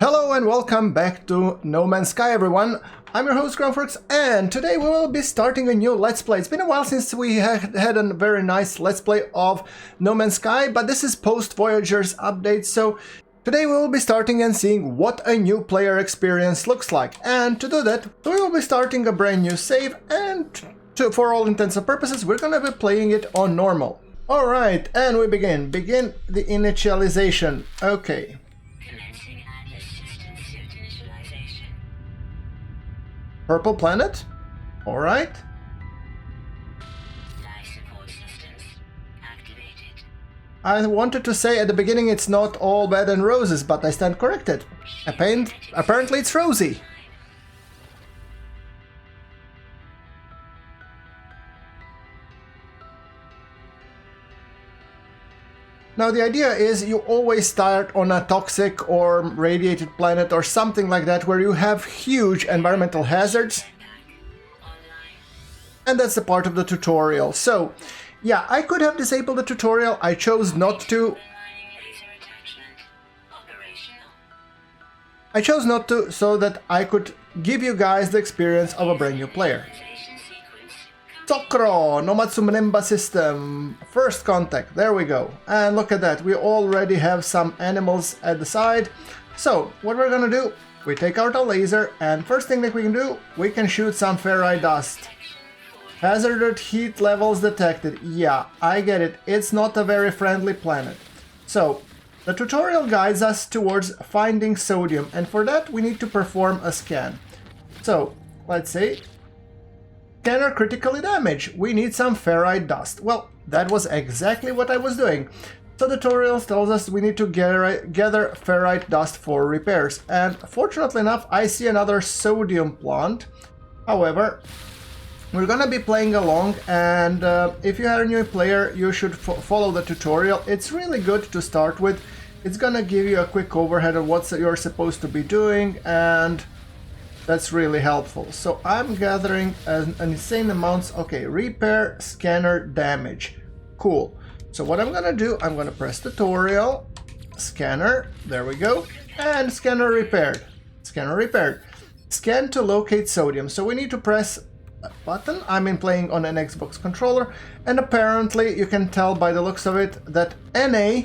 Hello and welcome back to No Man's Sky, everyone. I'm your host GrunfWorks, and today we will be starting a new Let's Play. It's been a while since we had a very nice Let's Play of No Man's Sky, but this is post-Voyagers update, so today we will be starting and seeing what a new player experience looks like. And to do that, we will be starting a brand new save, and for all intents and purposes, we're gonna be playing it on normal. Alright, and we begin. Begin the initialization. Okay. Purple planet? Alright. I wanted to say at the beginning it's not all bad and roses, but I stand corrected. Apparently it's rosy. Now the idea is you always start on a toxic or radiated planet or something like that where you have huge environmental hazards. And that's the part of the tutorial. So, yeah, I could have disabled the tutorial, I chose not to. I chose not to so that I could give you guys the experience of a brand new player. Tokro, Nomatsumenemba system, first contact, there we go. And look at that, we already have some animals at the side. So, what we're gonna do, we take out a laser, and first thing that we can do, we can shoot some ferrite dust. Hazardous heat levels detected. Yeah, I get it, it's not a very friendly planet. So, the tutorial guides us towards finding sodium, and for that we need to perform a scan. So, let's say, scanner critically damaged. We need some ferrite dust. Well, that was exactly what I was doing. So the tutorial tells us we need to gather ferrite dust for repairs. And fortunately enough, I see another sodium plant. However, we're gonna be playing along, and if you are a new player, you should follow the tutorial. It's really good to start with. It's gonna give you a quick overhead of what you're supposed to be doing, and that's really helpful. So I'm gathering an insane amounts. Okay, repair scanner damage. Cool. So what I'm gonna do, I'm gonna press tutorial, scanner, there we go, and scanner repaired. Scanner repaired. Scan to locate sodium. So we need to press a button. I'm playing on an Xbox controller, and apparently you can tell by the looks of it that Na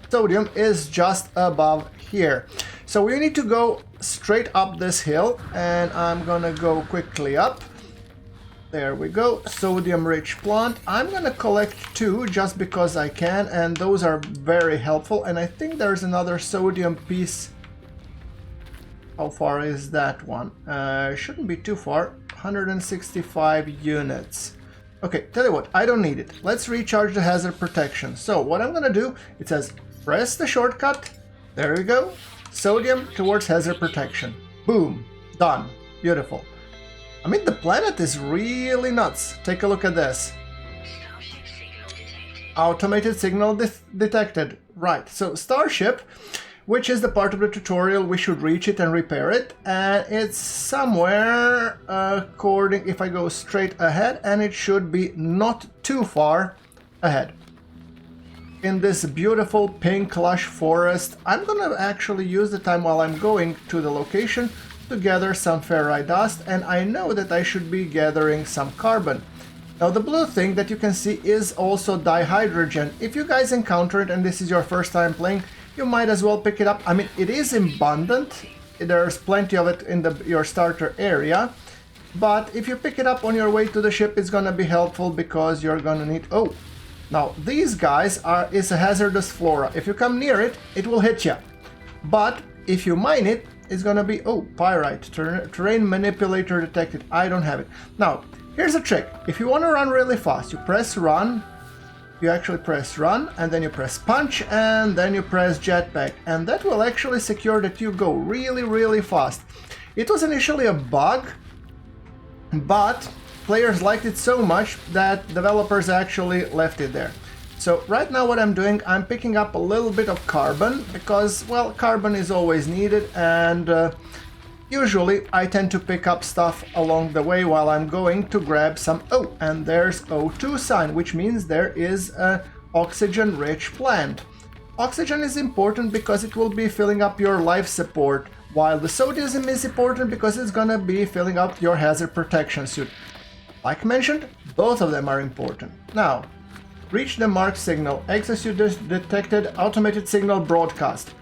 sodium is just above here. So we need to go straight up this hill, and I'm gonna go quickly up. There we go, sodium rich plant. I'm gonna collect two just because I can, and those are very helpful. And I think there's another sodium piece. How far is that one? Shouldn't be too far. 165 units. Okay, tell you what, I don't need it. Let's recharge the hazard protection. So what I'm gonna do, it says press the shortcut. There we go. Sodium towards hazard protection. Boom. Done. Beautiful. I mean, the planet is really nuts. Take a look at this. Automated signal detected. Right. So Starship, which is the part of the tutorial, we should reach it and repair it. And it's somewhere according, if I go straight ahead, and it should be not too far ahead. In this beautiful pink lush forest. I'm gonna actually use the time while I'm going to the location to gather some ferrite dust, and I know that I should be gathering some carbon. Now the blue thing that you can see is also dihydrogen. If you guys encounter it and this is your first time playing, you might as well pick it up. I mean, it is abundant, there's plenty of it in your starter area, but if you pick it up on your way to the ship, it's gonna be helpful because you're gonna need... Oh! Now, these guys is a hazardous flora. If you come near it, it will hit you. But if you mine it, it's gonna be... Oh, pyrite. Terrain manipulator detected. I don't have it. Now, here's a trick. If you want to run really fast, you press run. You actually press run, and then you press punch, and then you press jetpack. And that will actually secure that you go really, really fast. It was initially a bug, but players liked it so much that developers actually left it there. So right now what I'm doing, I'm picking up a little bit of carbon because, well, carbon is always needed, and usually I tend to pick up stuff along the way while I'm going to grab some... Oh, and there's O2 sign, which means there is an oxygen-rich plant. oxygen is important because it will be filling up your life support, while the sodium is important because it's gonna be filling up your hazard protection suit. Like mentioned, both of them are important. Now, reach the marked signal. Exosuit detected automated signal broadcast.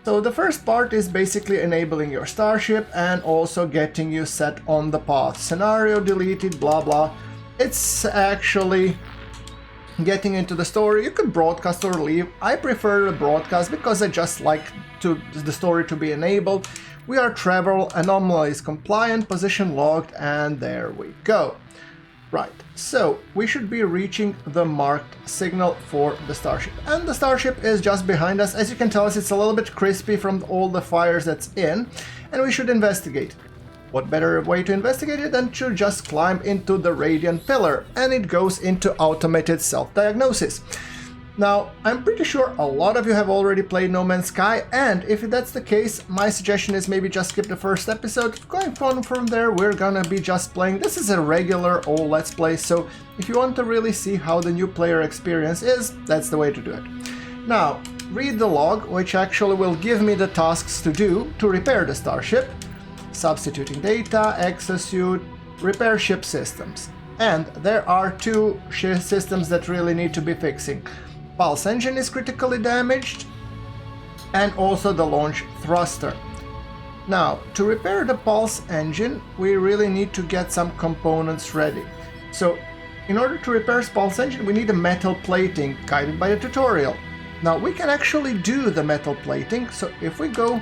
So the first part is basically enabling your starship and also getting you set on the path. Scenario deleted, blah blah. It's actually getting into the story. You could broadcast or leave. I prefer the broadcast because I just like the story to be enabled. We are travel, anomalies compliant, position logged, and there we go. Right, so we should be reaching the marked signal for the starship. And the starship is just behind us. As you can tell, it's a little bit crispy from all the fires that's in, and we should investigate. What better way to investigate it than to just climb into the radiant pillar, and it goes into automated self-diagnosis. Now, I'm pretty sure a lot of you have already played No Man's Sky, and if that's the case, my suggestion is maybe just skip the first episode. Going on from there, we're gonna be just playing. This is a regular old Let's Play, so if you want to really see how the new player experience is, that's the way to do it. Now, read the log, which actually will give me the tasks to do to repair the starship. Substituting data, exosuit, repair ship systems. And there are two ship systems that really need to be fixing. Pulse engine is critically damaged, and also the launch thruster. Now, to repair the pulse engine, we really need to get some components ready. So, in order to repair pulse engine, we need a metal plating, guided by a tutorial. Now, we can actually do the metal plating, so if we go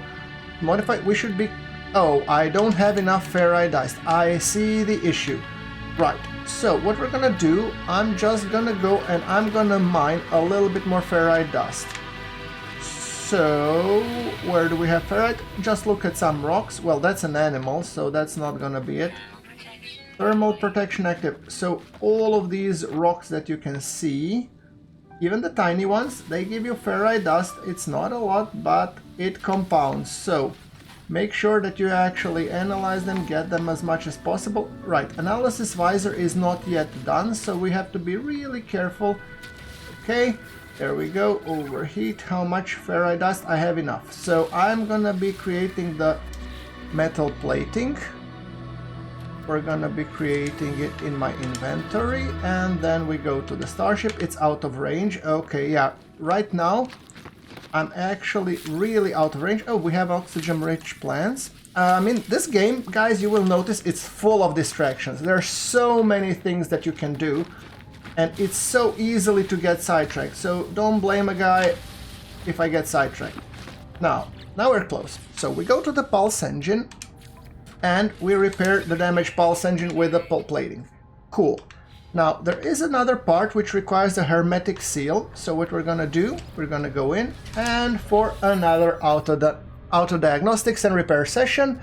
modify, we should be... Oh, I don't have enough ferrite dust. I see the issue. Right. So what we're gonna do, I'm just gonna go and I'm gonna mine a little bit more ferrite dust. So where do we have ferrite? Just look at some rocks. Well, that's an animal, so that's not gonna be it. Thermal protection active. So all of these rocks that you can see, even the tiny ones, they give you ferrite dust. It's not a lot, but it compounds. So make sure that you actually analyze them, get them as much as possible. Right, analysis visor is not yet done, so we have to be really careful. Okay, there we go, overheat. How much ferrite dust? I have enough. So I'm gonna be creating the metal plating. We're gonna be creating it in my inventory, and then we go to the starship. It's out of range. Okay, yeah, right now I'm actually really out of range. Oh, we have oxygen-rich plants. I mean, this game, guys, you will notice it's full of distractions. There are so many things that you can do, and it's so easily to get sidetracked. So don't blame a guy if I get sidetracked. Now we're close. So we go to the pulse engine, and we repair the damaged pulse engine with the pulse plating. Cool. Now, there is another part which requires a hermetic seal. So what we're gonna do, we're gonna go in, and for another auto diagnostics and repair session,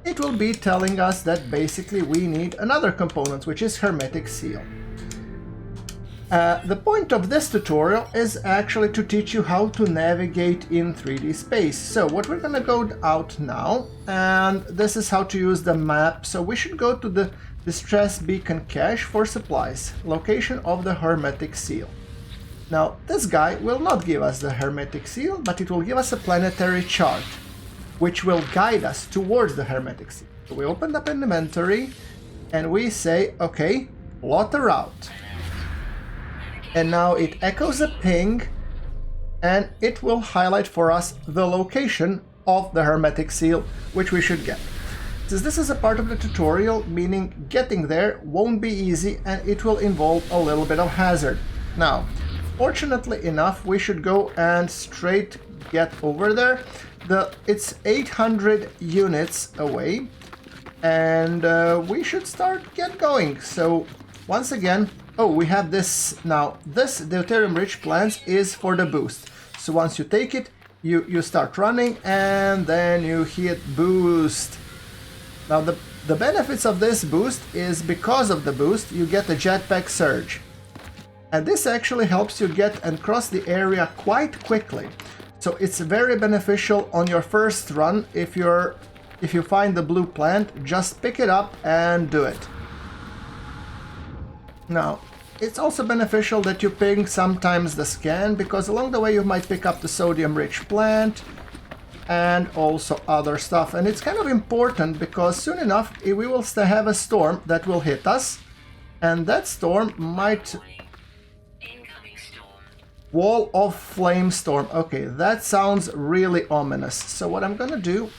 it will be telling us that basically we need another component, which is hermetic seal. The point of this tutorial is actually to teach you how to navigate in 3D space. So what we're gonna go out now, and this is how to use the map. So we should go to the distress beacon cache for supplies, location of the hermetic seal. Now, this guy will not give us the hermetic seal, but it will give us a planetary chart, which will guide us towards the hermetic seal. So we open up an inventory, and we say, okay, plot a route. And now it echoes a ping, and it will highlight for us the location of the hermetic seal, which we should get. Since this is a part of the tutorial, meaning getting there won't be easy and it will involve a little bit of hazard. Now, fortunately enough, we should go and straight get over there. It's 800 units away, and we should get going. So once again, oh, we have this now. This deuterium-rich plants is for the boost. So once you take it, you start running, and then you hit boost. Now the benefits of this boost is because of the boost you get a jetpack surge, and this actually helps you get and cross the area quite quickly. So it's very beneficial on your first run. If you find the blue plant, just pick it up and do it. Now It's also beneficial that you ping sometimes the scan, because along the way you might pick up the sodium-rich plant and also other stuff. And it's kind of important because soon enough we will have a storm that will hit us, and that storm might... Wall of flame storm. Okay, that sounds really ominous. So what I'm gonna do,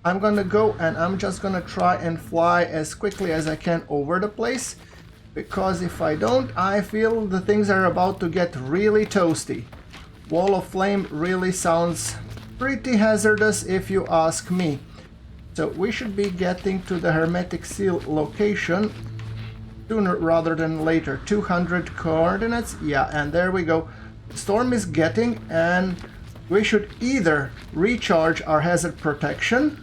I'm gonna go and I'm just gonna try and fly as quickly as I can over the place, because if I don't, I feel the things are about to get really toasty. Wall of flame really sounds pretty hazardous if you ask me. So we should be getting to the hermetic seal location sooner rather than later. 200 coordinates. Yeah, and there we go. Storm is getting, and we should either recharge our hazard protection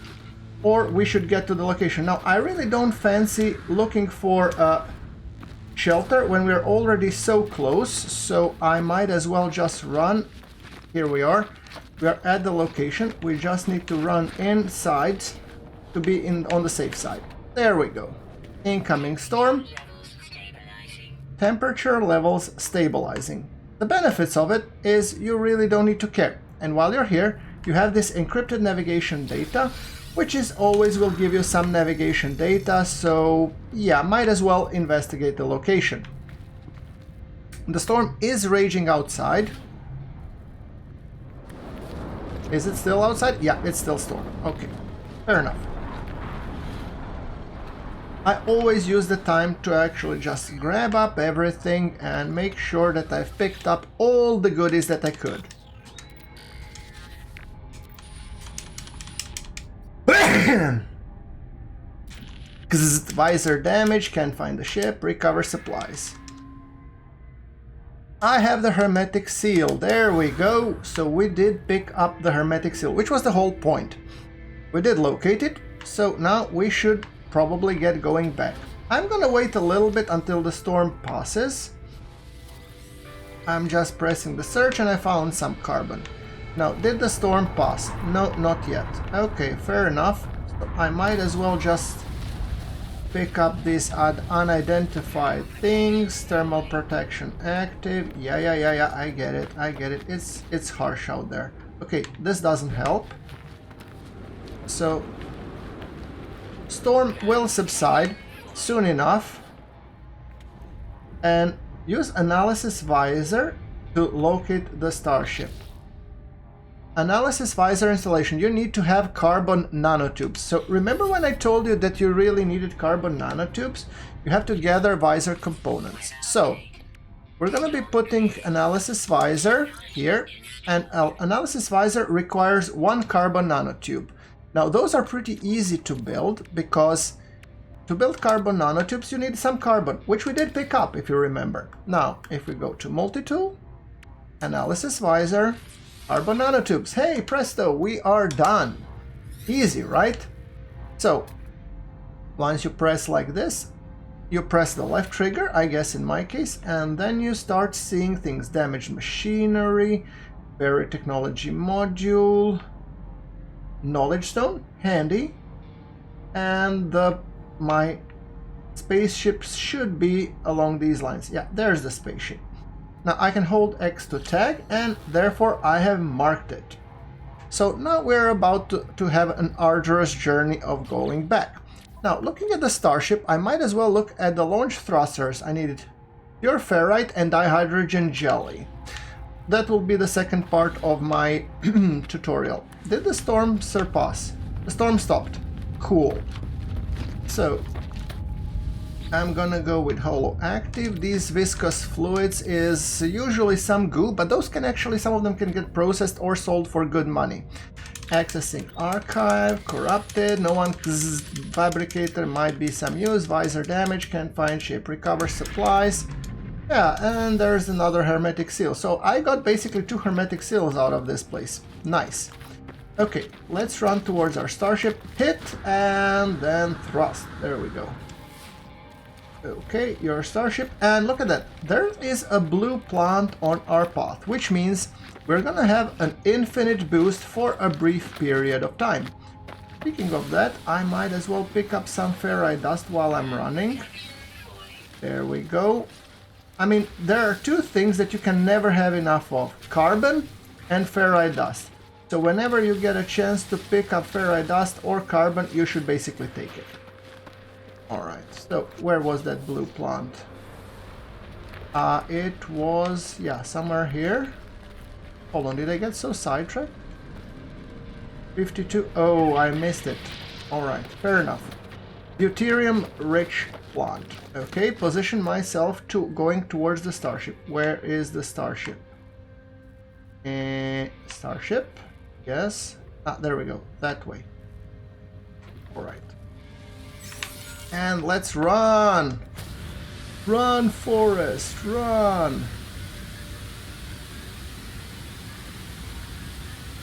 or we should get to the location. Now, I really don't fancy looking for a shelter when we're already so close, so I might as well just run. Here we are. We are at the location. We just need to run inside to be on the safe side. There we go. Incoming storm. Temperature levels stabilizing. The benefits of it is you really don't need to care. And while you're here, you have this encrypted navigation data, which is always will give you some navigation data, so yeah, might as well investigate the location. The storm is raging outside. Is it still outside? Yeah, it's still storm. Okay, fair enough. I always use the time to actually just grab up everything and make sure that I've picked up all the goodies that I could. Visor damage, can't find the ship, recover supplies. I have the hermetic seal, there we go. So we did pick up the hermetic seal, which was the whole point. We did locate it, so now we should probably get going back. I'm gonna wait a little bit until the storm passes. I'm just pressing the search and I found some carbon. Now, did the storm pass? No, not yet. Okay, fair enough. So I might as well just pick up these unidentified things. Thermal protection active. Yeah, I get it. It's harsh out there. Okay, this doesn't help. So storm will subside soon enough, and use analysis visor to locate the starship. Analysis visor installation, you need to have carbon nanotubes. So remember when I told you that you really needed carbon nanotubes? You have to gather visor components. So we're going to be putting analysis visor here, and analysis visor requires 1 carbon nanotube. Now those are pretty easy to build, because to build carbon nanotubes you need some carbon, which we did pick up if you remember. Now if we go to multi-tool, analysis visor, carbon nanotubes, hey presto, we are done. Easy, right? So once you press like this, you press the left trigger, I guess in my case, and then you start seeing things. Damaged machinery, buried technology module, knowledge stone, handy, and my spaceships should be along these lines. Yeah, there's the spaceship. Now I can hold X to tag, and therefore I have marked it. So now we're about to have an arduous journey of going back. Now looking at the starship, I might as well look at the launch thrusters. I needed pure ferrite and dihydrogen jelly. That will be the second part of my tutorial. Did the storm surpass? The storm stopped. Cool. So I'm gonna go with holo active. These viscous fluids is usually some goo, but those can actually, some of them can get processed or sold for good money. Accessing archive, corrupted, no one, fabricator might be some use, visor damage, can't find ship, recover supplies. Yeah, and there's another hermetic seal. So I got basically 2 hermetic seals out of this place. Nice. Okay, let's run towards our starship. Hit and then thrust. There we go. Okay, your starship. And look at that. There is a blue plant on our path, which means we're gonna have an infinite boost for a brief period of time. Speaking of that, I might as well pick up some ferrite dust while I'm running. There we go. I mean, there are two things that you can never have enough of: carbon and ferrite dust. So whenever you get a chance to pick up ferrite dust or carbon, you should basically take it. Alright, so where was that blue plant? It was, yeah, somewhere here. Hold on, did I get so sidetracked? 52, oh, I missed it. Alright, fair enough. Deuterium-rich plant. Okay, position myself to going towards the starship. Where is the starship? Starship? Yes. Ah, there we go. That way. Alright. And let's run! Run, Forest, run!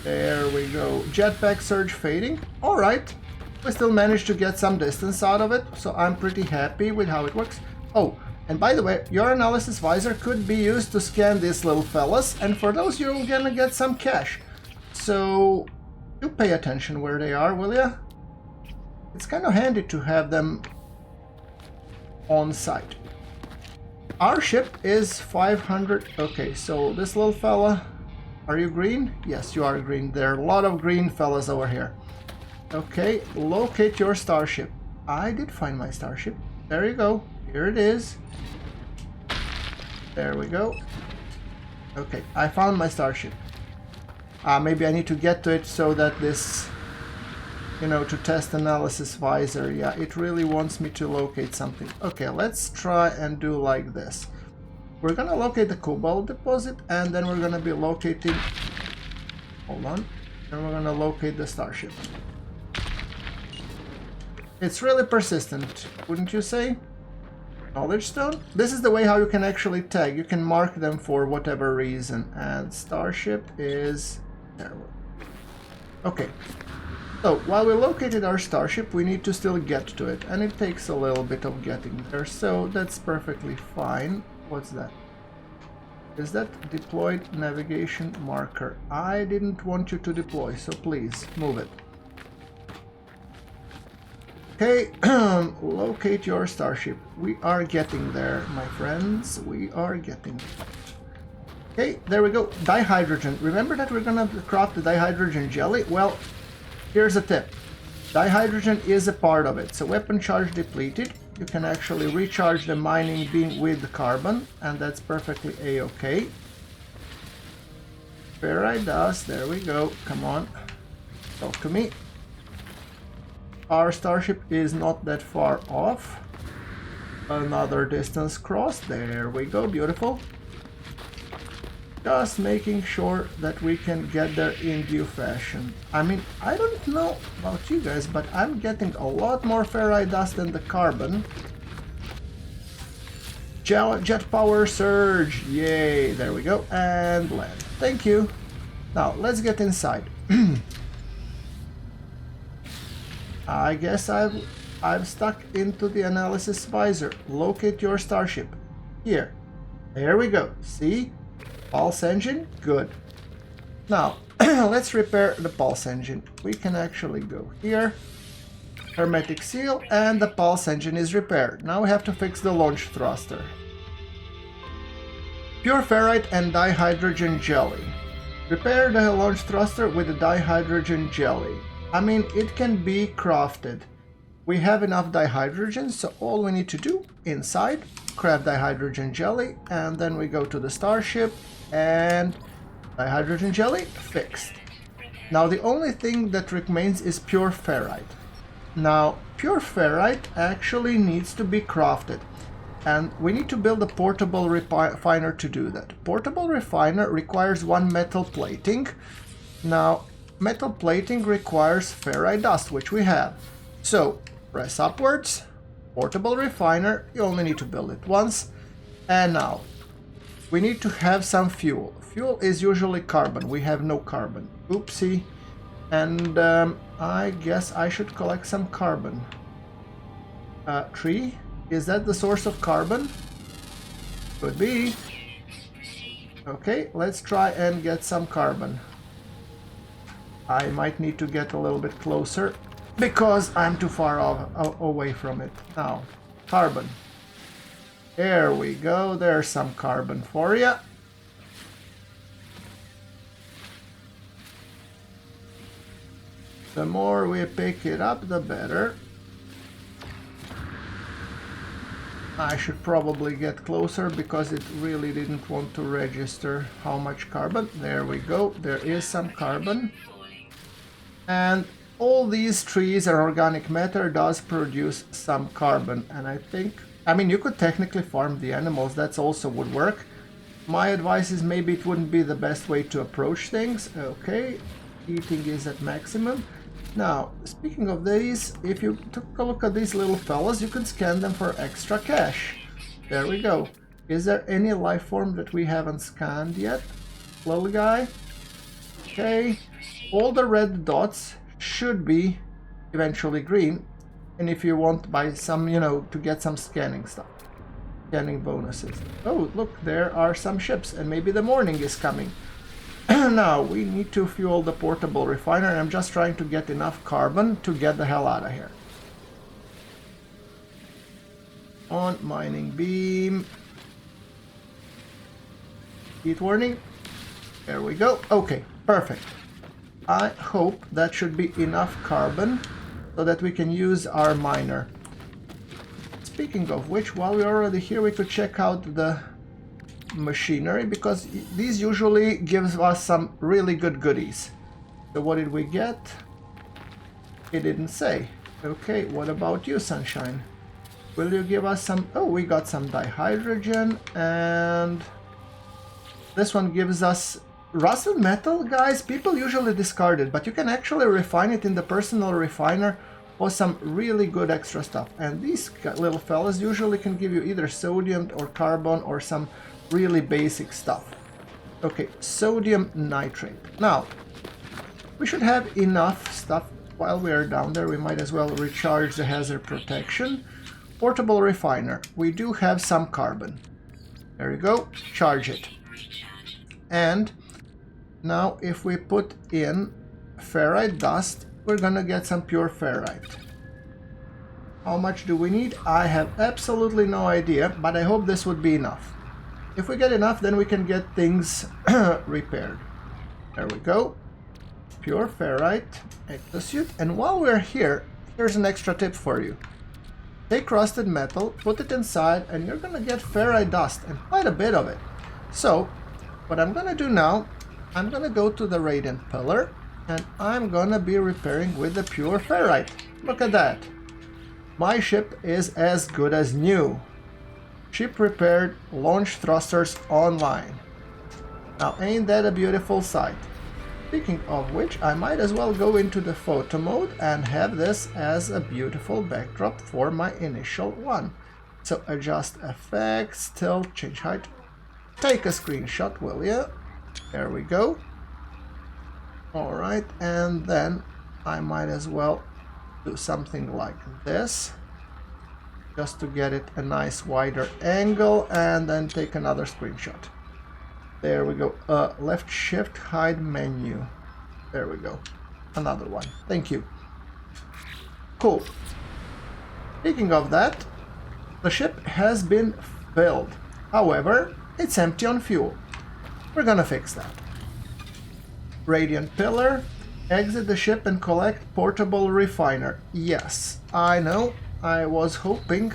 There we go. Jetpack surge fading. Alright. We still managed to get some distance out of it, so I'm pretty happy with how it works. Oh, and by the way, your analysis visor could be used to scan these little fellas, and for those you're gonna get some cash. So, do pay attention where they are, will ya? It's kind of handy to have them on site. Our ship is 500. Okay, so this little fella, are you green? Yes, you are green. There are a lot of green fellas over here. Okay, locate your starship. I did find my starship. There you go. Here it is. There we go. Okay, I found my starship. Maybe I need to get to it so that this, you know, to test analysis visor. Yeah, it really wants me to locate something. Okay, let's try and do like this. We're gonna locate the cobalt deposit, and then we're gonna be locating... Hold on. And we're gonna locate the starship. It's really persistent, wouldn't you say? Knowledge stone? This is the way how you can actually tag. You can mark them for whatever reason. And starship is... there. Okay. So, while we located our starship, we need to still get to it. And it takes a little bit of getting there, so that's perfectly fine. What's that? Is that deployed navigation marker? I didn't want you to deploy, so please, move it. Okay, locate your starship. We are getting there, my friends. We are getting there. Okay, there we go. Dihydrogen. Remember that we're gonna craft the dihydrogen jelly? Well, here's a tip. Dihydrogen is a part of it. So weapon charge depleted. You can actually recharge the mining beam with the carbon, and that's perfectly a-okay. Ferrite dust. There we go. Come on. Talk to me. Our starship is not that far off. Another distance crossed. There we go. Beautiful. Just making sure that we can get there in due fashion. I mean, I don't know about you guys, but I'm getting a lot more ferrite dust than the carbon. Jet power surge. Yay. There we go. And land. Thank you. Now, let's get inside. I guess I've stuck into the analysis visor. Locate your starship. Here. There we go. See? Pulse engine? Good. Now, let's repair the pulse engine. We can actually go here. Hermetic seal, and the pulse engine is repaired. Now we have to fix the launch thruster. Pure ferrite and dihydrogen jelly. Repair the launch thruster with the dihydrogen jelly. I mean, it can be crafted. We have enough dihydrogen, so all we need to do inside, craft dihydrogen jelly, and then we go to the starship, and dihydrogen jelly fixed. Now the only thing that remains is pure ferrite. Now, pure ferrite actually needs to be crafted, and we need to build a portable refiner to do that. Portable refiner requires one metal plating. Now, metal plating requires ferrite dust, which we have. So, press upwards, portable refiner, you only need to build it once. And now, we need to have some fuel. Fuel is usually carbon, we have no carbon. Oopsie. And I guess I should collect some carbon. Tree? Is that the source of carbon? Could be. Okay, let's try and get some carbon. I might need to get a little bit closer because I'm too far away from it. Now, carbon. There we go. There's some carbon for you. The more we pick it up, the better. I should probably get closer because it really didn't want to register how much carbon. There we go. There is some carbon. And all these trees and organic matter does produce some carbon. And I mean, you could technically farm the animals. That also would work. My advice is maybe it wouldn't be the best way to approach things. Okay, eating is at maximum. Now, speaking of these, if you took a look at these little fellas, you can scan them for extra cash. There we go. Is there any life form that we haven't scanned yet? Little guy? Okay. All the red dots should be eventually green. And if you want by some, to get some scanning stuff. Scanning bonuses. Oh, look, there are some ships and maybe the morning is coming. Now, we need to fuel the portable refiner, and I'm just trying to get enough carbon to get the hell out of here. On mining beam. Heat warning. There we go. Okay, perfect. I hope that should be enough carbon so that we can use our miner. Speaking of which, while we're already here, we could check out the machinery, because these usually gives us some really good goodies. So what did we get? It didn't say. Okay, what about you, Sunshine? Will you give us some? Oh, we got some dihydrogen, and this one gives us rusted metal. Guys, people usually discard it, but you can actually refine it in the personal refiner for some really good extra stuff. And these little fellas usually can give you either sodium or carbon or some really basic stuff. Okay, sodium nitrate. Now, we should have enough stuff. While we are down there, we might as well recharge the hazard protection. Portable refiner. We do have some carbon. There you go. Charge it. And now if we put in ferrite dust, we're gonna get some pure ferrite. How much do we need? I have absolutely no idea, but I hope this would be enough. If we get enough, then we can get things repaired. There we go. Pure ferrite, exosuit. And while we're here, here's an extra tip for you. Take rusted metal, put it inside, and you're gonna get ferrite dust, and quite a bit of it. So, what I'm gonna do now, I'm gonna go to the radiant pillar, and I'm gonna be repairing with the pure ferrite. Look at that. My ship is as good as new. Ship repaired, launch thrusters online. Now, ain't that a beautiful sight? Speaking of which, I might as well go into the photo mode and have this as a beautiful backdrop for my initial one. So adjust effects, tilt, change height. Take a screenshot, will ya? There we go. Alright, and then I might as well do something like this, just to get it a nice wider angle, and then take another screenshot. There we go. Left shift, hide menu. There we go. Another one. Thank you. Cool. Speaking of that, the ship has been filled. However, it's empty on fuel. We're gonna fix that. Radiant pillar. Exit the ship and collect portable refiner. Yes, I know. I was hoping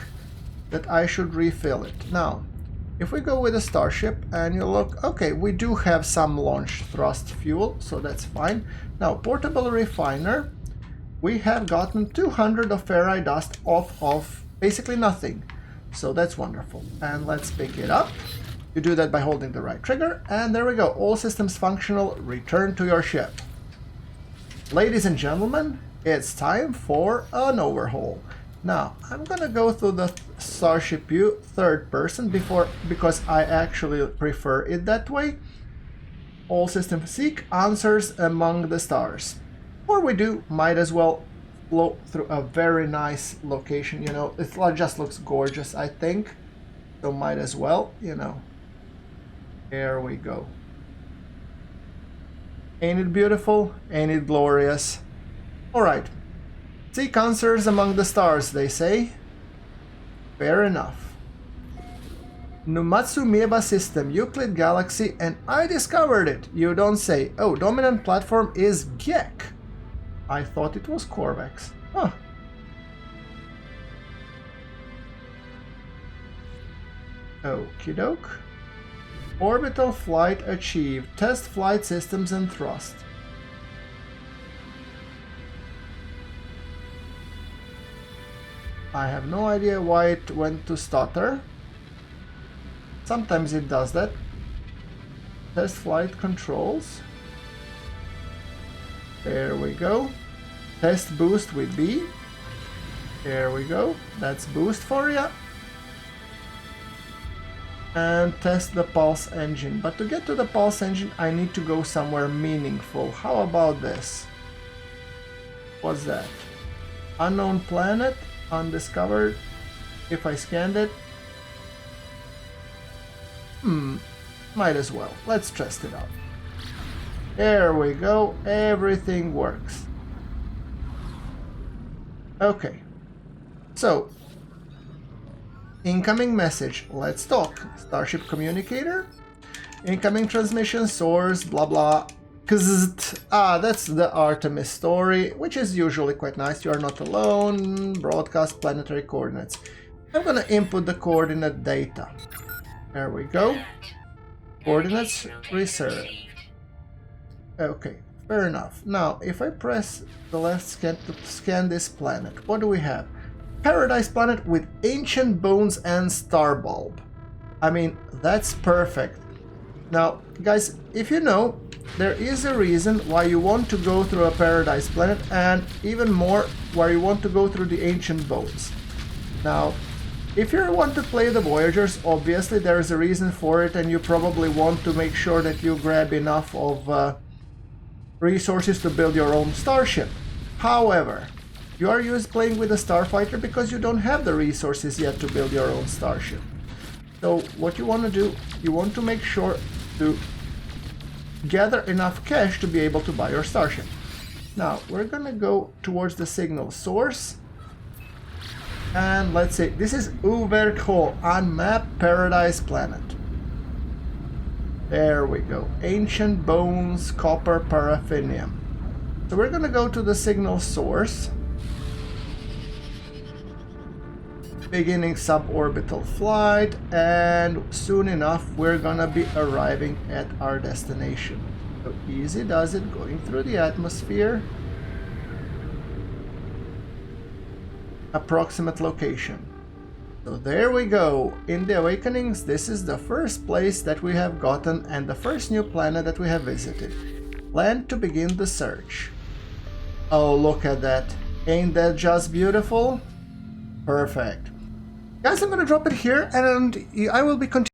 that I should refill it. Now, if we go with a starship and you look, okay, we do have some launch thrust fuel, so that's fine. Now, portable refiner, we have gotten 200 of ferrite dust off of basically nothing. So that's wonderful. And let's pick it up. You do that by holding the right trigger, and there we go. All systems functional. Return to your ship. Ladies and gentlemen, it's time for an overhaul. Now, I'm gonna go through the starship view third person because I actually prefer it that way. All systems seek answers among the stars. Or we do, might as well float through a very nice location, it just looks gorgeous, I think. So might as well, There we go. Ain't it beautiful? Ain't it glorious? Alright. Seek answers among the stars, they say. Fair enough. Numatsu Mieba system, Euclid Galaxy, and I discovered it. You don't say. Oh, dominant platform is Gek. I thought it was Corvex. Huh. Okie doke. Orbital flight achieved. Test flight systems and thrust. I have no idea why it went to stutter. Sometimes it does that. Test flight controls. There we go. Test boost with B. There we go. That's boost for ya. And test the pulse engine. But to get to the pulse engine, I need to go somewhere meaningful. How about this? What's that? Unknown planet, undiscovered. If I scanned it, might as well. Let's test it out. There we go. Everything works. Okay. So, incoming message. Let's talk. Starship communicator. Incoming transmission source. Blah blah. That's the Artemis story, which is usually quite nice. You are not alone. Broadcast planetary coordinates. I'm gonna input the coordinate data. There we go. Coordinates reserved. Okay, fair enough. Now, if I press the left scan to scan this planet, what do we have? Paradise planet with ancient bones and star bulb. I mean, that's perfect. Now, guys, if you know, there is a reason why you want to go through a paradise planet, and even more, why you want to go through the ancient bones. Now, if you want to play the Voyagers, obviously there is a reason for it, and you probably want to make sure that you grab enough of resources to build your own starship. However, you are playing with a starfighter because you don't have the resources yet to build your own starship. So what you want to do, you want to make sure to gather enough cash to be able to buy your starship. Now, we're gonna go towards the signal source. And let's say, this is Uverko, unmapped paradise planet. There we go. Ancient bones, copper, paraffinium. So we're gonna go to the signal source. Beginning suborbital flight, and soon enough we're gonna be arriving at our destination. So easy does it, going through the atmosphere. Approximate location. So there we go. In the Awakenings, this is the first place that we have gotten and the first new planet that we have visited. Land to begin the search. Oh, look at that. Ain't that just beautiful? Perfect. Guys, I'm gonna drop it here, and I will be continuing